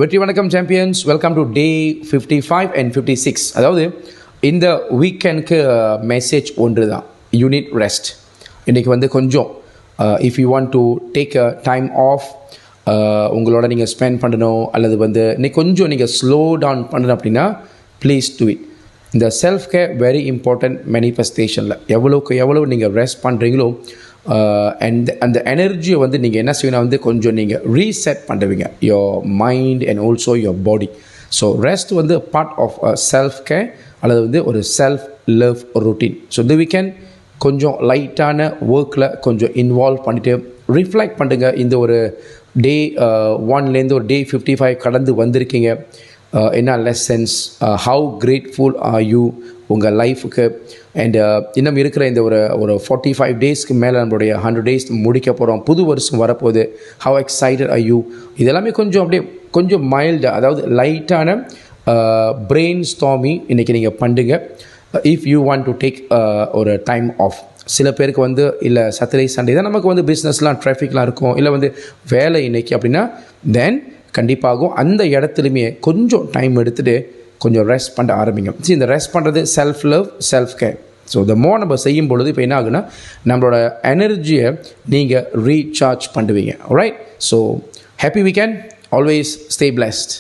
வெற்றி வணக்கம் champions, welcome to day 55 and 56. அதாவது இந்த வீக்கெண்டுக்கு மெசேஜ் ஒன்று தான், யூனிட் ரெஸ்ட். இன்றைக்கி வந்து கொஞ்சம் if you want to take a time off, உங்களோட நீங்கள் ஸ்பெண்ட் பண்ணணும், அல்லது வந்து இன்றைக்கி கொஞ்சம் நீங்கள் ஸ்லோ டவுன் பண்ணணும் அப்படின்னா ப்ளீஸ் டூ இட். இந்த செல்ஃப் கேர் வெரி இம்பார்ட்டன்ட் மேனிஃபெஸ்டேஷனில். எவ்வளோ நீங்கள் ரெஸ்ட் பண்ணுறீங்களோ அண்ட் அந்த எனர்ஜியை வந்து நீங்கள் என்ன செய்யணும் வந்து கொஞ்சம் நீங்கள் ரீசெட் பண்ணுவீங்க, your mind and also your body. So rest வந்து பார்ட் ஆஃப் செல்ஃப் கேர் அல்லது வந்து ஒரு செல்ஃப் லவ் ரொட்டீன். ஸோ இந்த வீக்கெண்ட் கொஞ்சம் லைட்டான ஒர்க்கில் கொஞ்சம் இன்வால்வ் பண்ணிவிட்டு ரிஃப்ளெக்ட் பண்ணுங்க. இந்த ஒரு டே 1லேருந்து ஒரு டே 55 கடந்து வந்திருக்கீங்க. என்ன lessons, how grateful are you உங்கள் லைஃபுக்கு. அண்ட் இன்னும் இருக்கிற இந்த ஒரு 45 டேஸ்க்கு மேலே நம்மளுடைய 100 டேஸ் முடிக்க போகிறோம். புது வருஷம் வரப்போகுது. How excited are you. இதெல்லாமே கொஞ்சம் அப்படியே கொஞ்சம் மைல்டாக, அதாவது லைட்டான பிரெயின் ஸ்டார்மிங் இன்றைக்கி நீங்கள் பண்ணுங்க. If you want to take ஒரு டைம் ஆஃப். சில பேருக்கு வந்து இல்லை சாட்டர்டே சண்டே தான் நமக்கு வந்து பிஸ்னஸ்லாம் ட்ராஃபிக்லாம் இருக்கும், இல்லை வந்து வேலை இன்றைக்கி அப்படின்னா தென் கண்டிப்பாகும் அந்த இடத்துலையுமே கொஞ்சம் டைம் எடுத்துகிட்டு கொஞ்சம் ரெஸ்ட் பண்ண ஆரம்பிங்க. இந்த ரெஸ்ட் பண்ணுறது self love, self care. So இந்த நம்ம செய்யும் பொழுது இப்போ என்ன ஆகுன்னா நம்மளோட எனர்ஜியை நீங்கள் ரீசார்ஜ் பண்ணுவீங்க. Right? So happy weekend, always stay blessed.